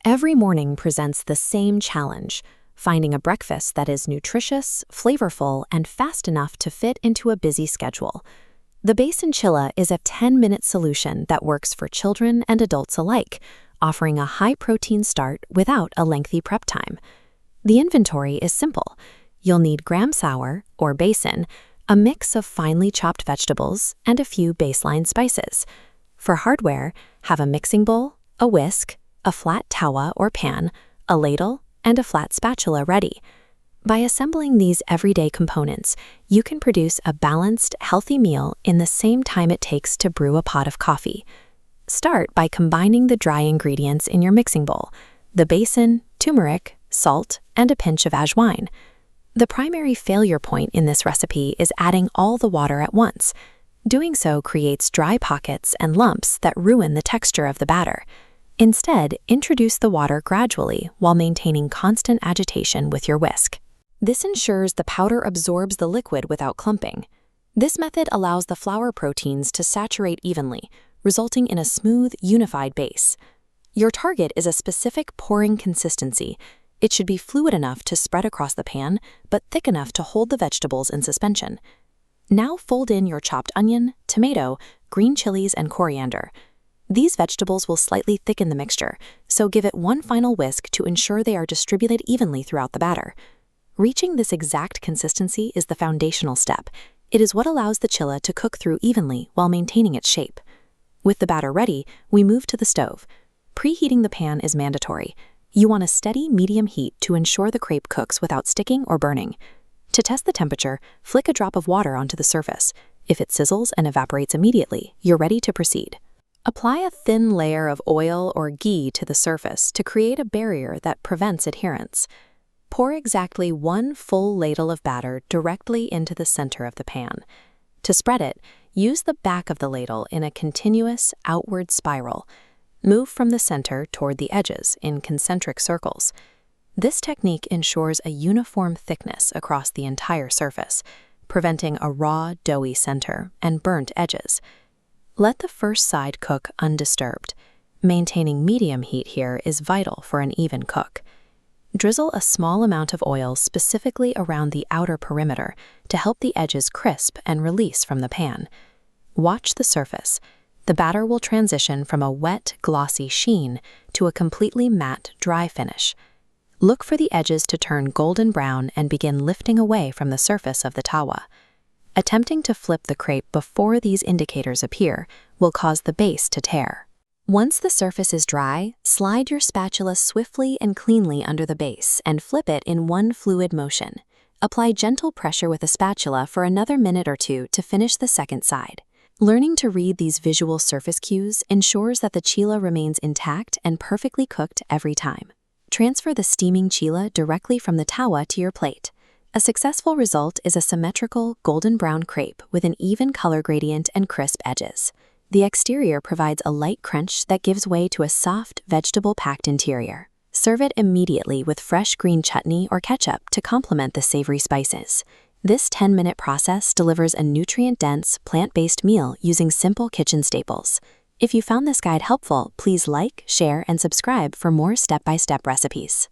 Every morning presents the same challenge, finding a breakfast that is nutritious, flavorful, and fast enough to fit into a busy schedule. The Besan chilla is a 10-minute solution that works for children and adults alike, offering a high-protein start without a lengthy prep time. The inventory is simple. You'll need gram sour, or besan, a mix of finely chopped vegetables, and a few baseline spices. For hardware, have a mixing bowl, a whisk, a flat tawa or pan, a ladle, and a flat spatula ready. By assembling these everyday components, you can produce a balanced, healthy meal in the same time it takes to brew a pot of coffee. Start by combining the dry ingredients in your mixing bowl: the besan, turmeric, salt, and a pinch of ajwain. The primary failure point in this recipe is adding all the water at once. Doing so creates dry pockets and lumps that ruin the texture of the batter. Instead, introduce the water gradually while maintaining constant agitation with your whisk. This ensures the powder absorbs the liquid without clumping. This method allows the flour proteins to saturate evenly, resulting in a smooth, unified base. Your target is a specific pouring consistency. It should be fluid enough to spread across the pan, but thick enough to hold the vegetables in suspension. Now fold in your chopped onion, tomato, green chilies, and coriander. These vegetables will slightly thicken the mixture, so give it one final whisk to ensure they are distributed evenly throughout the batter. Reaching this exact consistency is the foundational step. It is what allows the chilla to cook through evenly while maintaining its shape. With the batter ready, we move to the stove. Preheating the pan is mandatory. You want a steady, medium heat to ensure the crepe cooks without sticking or burning. To test the temperature, flick a drop of water onto the surface. If it sizzles and evaporates immediately, you're ready to proceed. Apply a thin layer of oil or ghee to the surface to create a barrier that prevents adherence. Pour exactly one full ladle of batter directly into the center of the pan. To spread it, use the back of the ladle in a continuous, outward spiral. Move from the center toward the edges in concentric circles. This technique ensures a uniform thickness across the entire surface, preventing a raw, doughy center and burnt edges. Let the first side cook undisturbed. Maintaining medium heat here is vital for an even cook. Drizzle a small amount of oil specifically around the outer perimeter to help the edges crisp and release from the pan. Watch the surface. The batter will transition from a wet, glossy sheen to a completely matte, dry finish. Look for the edges to turn golden brown and begin lifting away from the surface of the tawa. Attempting to flip the crepe before these indicators appear will cause the base to tear. Once the surface is dry, slide your spatula swiftly and cleanly under the base and flip it in one fluid motion. Apply gentle pressure with a spatula for another minute or two to finish the second side. Learning to read these visual surface cues ensures that the chilla remains intact and perfectly cooked every time. Transfer the steaming chilla directly from the tawa to your plate. A successful result is a symmetrical, golden brown crepe with an even color gradient and crisp edges. The exterior provides a light crunch that gives way to a soft, vegetable-packed interior. Serve it immediately with fresh green chutney or ketchup to complement the savory spices. This 10-minute process delivers a nutrient-dense, plant-based meal using simple kitchen staples. If you found this guide helpful, please like, share, and subscribe for more step-by-step recipes.